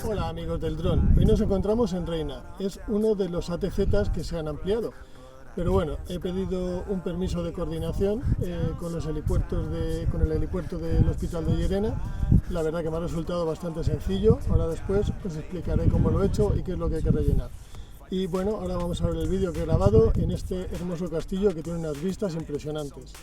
Hola amigos del dron, hoy nos encontramos en Reina, es uno de los ATZs que se han ampliado, pero bueno, he pedido un permiso de coordinación con el helipuerto del Hospital de Llerena. La verdad que me ha resultado bastante sencillo, ahora después os explicaré cómo lo he hecho y qué es lo que hay que rellenar. Y bueno, ahora vamos a ver el vídeo que he grabado en este hermoso castillo que tiene unas vistas impresionantes.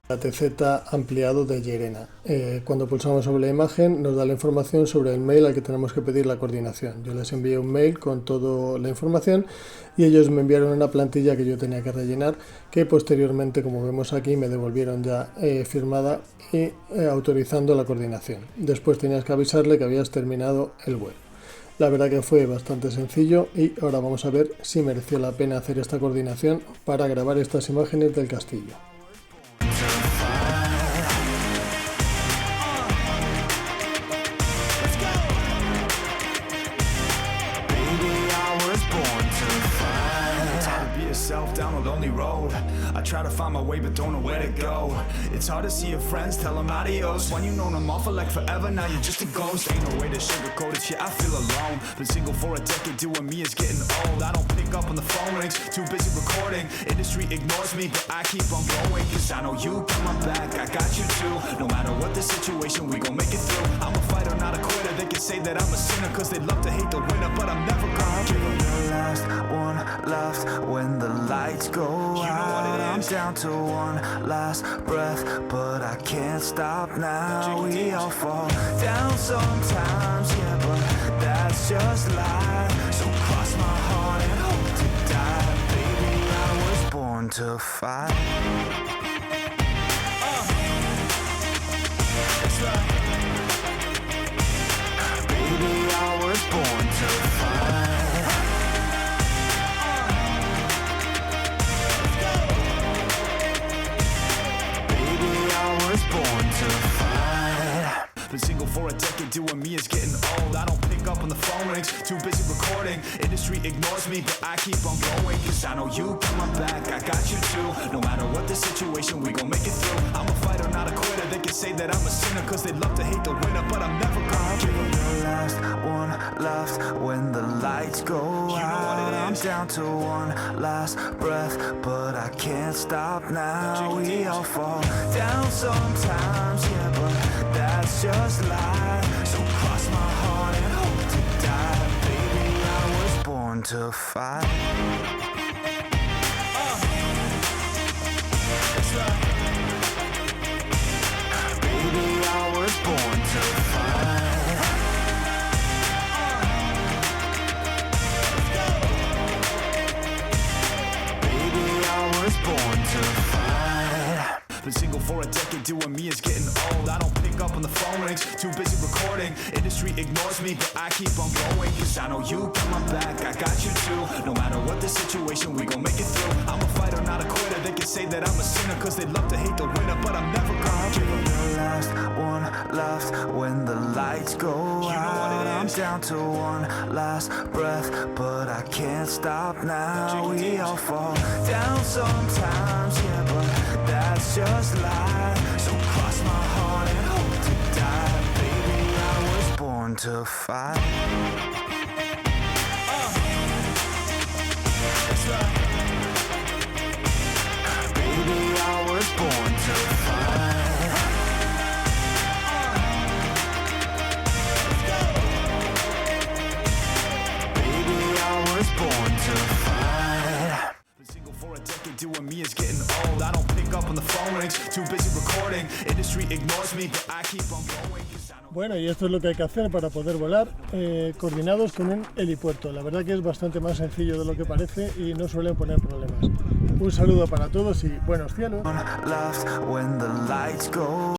ATZ ampliado de Llerena. Cuando pulsamos sobre la imagen nos da la información sobre el mail al que tenemos que pedir la coordinación. Yo les envié un mail con toda la información y ellos me enviaron una plantilla que yo tenía que rellenar, que posteriormente, como vemos aquí, me devolvieron ya firmada y autorizando la coordinación. Después tenías que avisarle que habías terminado el vuelo. La verdad que fue bastante sencillo y ahora vamos a ver si mereció la pena hacer esta coordinación para grabar estas imágenes del castillo. Down a lonely road, I try to find my way but don't know where to go. It's hard to see your friends, tell them adios. When you know them all for like forever, now you're just a ghost. Ain't no way to sugarcoat it, yeah I feel alone. Been single for a decade, doing me is getting old. I don't pick up on the phone rings, too busy recording. Industry ignores me, but I keep on going. Cause I know you got my back, I got you too. No matter what the situation, we gon' make it through. I'm a fighter, not a quitter. They can say that I'm a sinner, cause they love to hate the winner, but I'm never gonna give them the last one left when the lights go out. I'm down to one last breath, but I can't stop now. We all fall down sometimes, yeah, but that's just life. So cross my heart and hope to die. Baby, I was born to fight. That's right. Baby, I was born to fight. Born to fight. Been single for a decade, doing me is getting old. I don't pick up on the phone rings, too busy recording. Industry ignores me, but I keep on going. Cause I know you got my back, I got you too. No matter what the situation, we gon' make it through. I'm a fighter, not a quitter. They can say that I'm a sinner, cause they love to hate the winner, but I'm never gonna give them the last one left when the lights go out. I'm down to one last breath, but I can't stop now. We all fall down sometimes, yeah, but that's just life. So cross my heart and hope to die. Baby, I was born to fight. That's right. Baby, I was born to fight. Baby, I was born to fight. Been single for a decade, doing me is getting old. I don't pick up on the phone rings, too busy recording. Industry ignores me, but I keep on going. Cause I know you got my back, I got you too. No matter what the situation, we gon' make it through. I'm a fighter, not a quitter. They can say that I'm a sinner, cause they love to hate the winner, but I'm never gonna give them the last one left when the lights go out. I'm down to one last breath, but I can't stop now. We all fall down sometimes, yeah, but that's just life. So cross my heart and hope to die. Baby, I was born to fight. That's right. Baby, I was born to fight. Baby, I was born to fight. Been single for a decade, doing me is getting old. I don't pick up on the phone rings, too busy recording. Industry ignores me, but I keep on going. Bueno, y esto es lo que hay que hacer para poder volar coordinados con un helipuerto. La verdad que es bastante más sencillo de lo que parece y no suelen poner problemas. Un saludo para todos y buenos cielos.